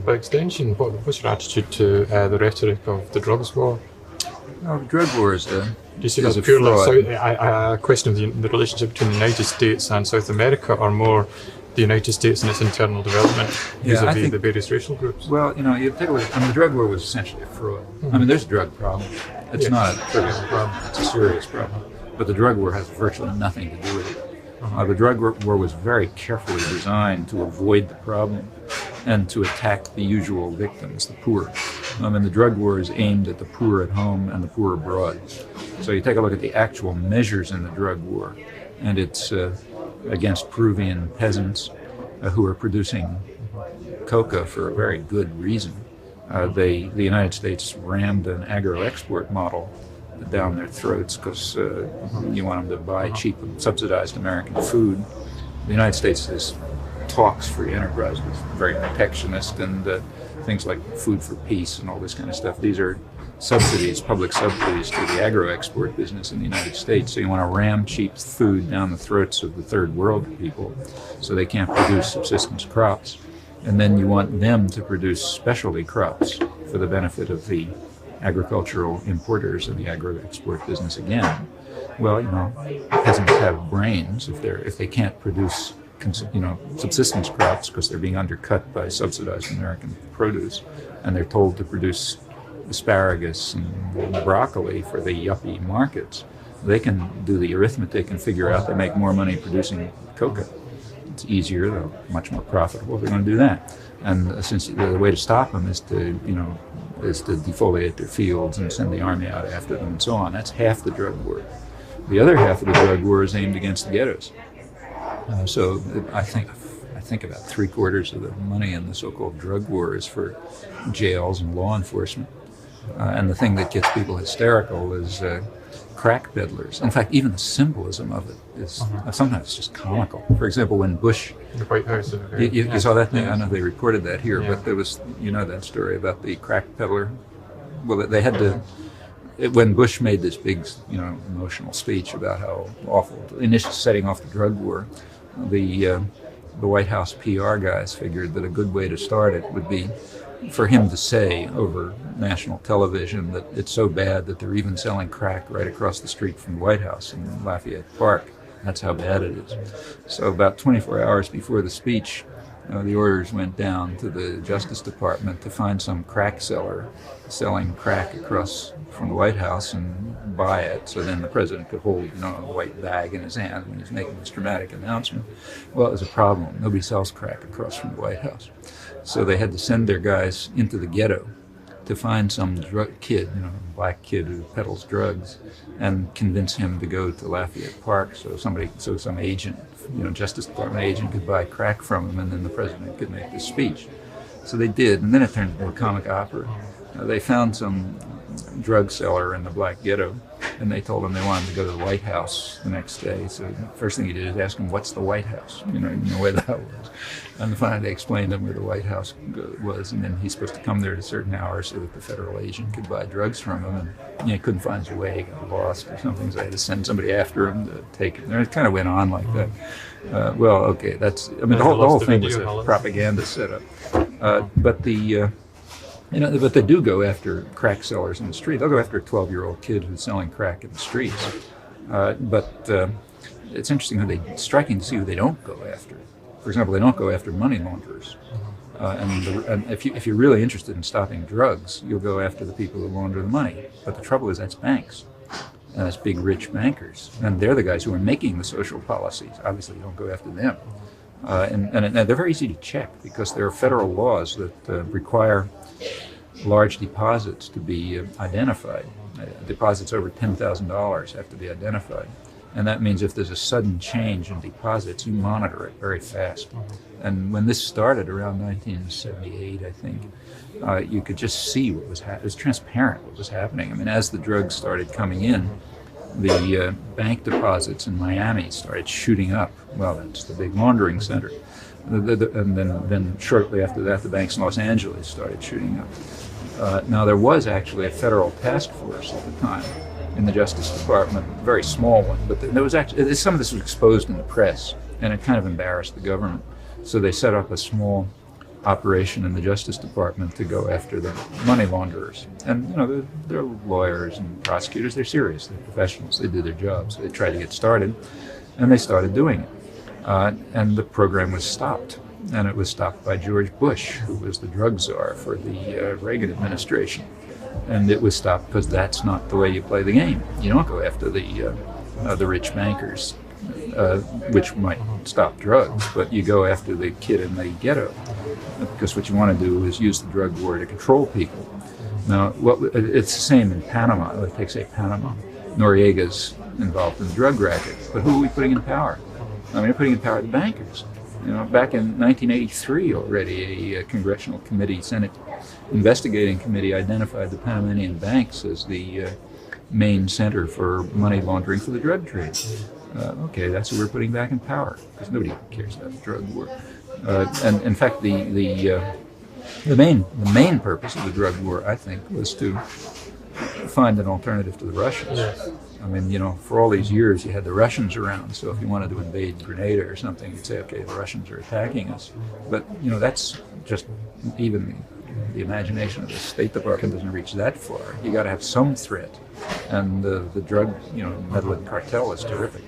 By extension, what's your attitude to the rhetoric of the drugs war? Well, the drug war is Do you see is that a purely fraud. a question of the relationship between the United States and South America, or more the United States and its internal development vis-a-vis the various racial groups? Well, you take a look. The drug war was essentially a fraud. I mean, there's a drug problem. It's not a trivial problem. It's a serious problem. But the drug war has virtually nothing to do with it. The drug war was very carefully designed to avoid the problem and to attack the usual victims, the poor. And the drug war is aimed at the poor at home and the poor abroad. So you take a look at the actual measures in the drug war, and it's against Peruvian peasants who are producing coca for a very good reason. The United States rammed an agro-export model down their throats because you want them to buy cheap and subsidized American food. The United States talks free enterprise, is very protectionist, and things like food for peace and all this kind of stuff. These are subsidies, public subsidies to the agro-export business in the United States. So you want to ram cheap food down the throats of the third world people so they can't produce subsistence crops. And then you want them to produce specialty crops for the benefit of the agricultural importers and the agro-export business again. Well, peasants have brains if they can't produce subsistence crops because they're being undercut by subsidized American produce, and they're told to produce asparagus and broccoli for the yuppie markets. They can do the arithmetic and figure out they make more money producing coca. It's easier, they're much more profitable if they're going to do that. And since the way to stop them is to defoliate their fields and send the army out after them and so on. That's half the drug war. The other half of the drug war is aimed against the ghettos. So I think about 3/4 of the money in the so-called drug war is for jails and law enforcement. And the thing that gets people hysterical is crack peddlers. In fact, even the symbolism of it is sometimes just comical. For example, when Bush... The White House. You saw that thing? I know they reported that here, but there was, that story about the crack peddler. Well, they had to... When Bush made this big, emotional speech about how awful, initially setting off the drug war, the White House PR guys figured that a good way to start it would be for him to say over national television that it's so bad that they're even selling crack right across the street from the White House in Lafayette Park. That's how bad it is. So about 24 hours before the speech, the orders went down to the Justice Department to find some crack seller selling crack across from the White House and buy it, so then the president could hold a white bag in his hand when he's making this dramatic announcement. Well, it was a problem. Nobody sells crack across from the White House. So they had to send their guys into the ghetto to find some kid, black kid who peddles drugs, and convince him to go to Lafayette Park so some agent, Justice Department agent could buy crack from him, and then the president could make the speech. So they did, and then it turned into a comic opera. They found some drug seller in the black ghetto, and they told him they wanted to go to the White House the next day. So the first thing he did is ask him, "What's the White House?" Where that was. And finally they explained to him where the White House was, and then he's supposed to come there at a certain hour so that the federal agent could buy drugs from him. And he couldn't find his way, he got lost or something, so they had to send somebody after him to take it. And it kind of went on like that. The whole thing was a propaganda setup. But they do go after crack sellers in the street. They'll go after a 12-year-old kid who's selling crack in the streets. It's striking to see who they don't go after. For example, they don't go after money launderers. And if you're really interested in stopping drugs, you'll go after the people who launder the money. But the trouble is that's banks. And that's big, rich bankers. And they're the guys who are making the social policies. Obviously, you don't go after them. And they're very easy to check because there are federal laws that require large deposits to be identified. Deposits over $10,000 have to be identified. And that means if there's a sudden change in deposits, you monitor it very fast. And when this started around 1978, I think, you could just see what was happening. It was transparent what was happening. I mean, as the drugs started coming in, the bank deposits in Miami started shooting up. Well, that's the big laundering center. And then shortly after that, the banks in Los Angeles started shooting up. Now, there was actually a federal task force at the time in the Justice Department, a very small one, but there was actually, some of this was exposed in the press, and it kind of embarrassed the government. So they set up a small operation in the Justice Department to go after the money launderers. And, they're lawyers and prosecutors. They're serious. They're professionals. They do their jobs. They try to get started, and they started doing it. And the program was stopped. And it was stopped by George Bush, who was the drug czar for the Reagan administration. And it was stopped because that's not the way you play the game. You don't go after the rich bankers, which might stop drugs, but you go after the kid in the ghetto, because what you want to do is use the drug war to control people. Now, it's the same in Panama. Let's take, say, Panama. Noriega's involved in the drug racket, but who are we putting in power? I mean, we're putting in power the bankers. Back in 1983 already, a congressional committee, Senate investigating committee, identified the Panamanian banks as the main center for money laundering for the drug trade. Okay, that's who we're putting back in power, because nobody cares about the drug war. And in fact, the main purpose of the drug war, I think, was to find an alternative to the Russians. Yes. I mean, for all these years you had the Russians around, so if you wanted to invade Grenada or something, you'd say, okay, the Russians are attacking us. But, that's just, even the imagination of the State Department doesn't reach that far. You got to have some threat. And the drug, meddling cartel is terrific.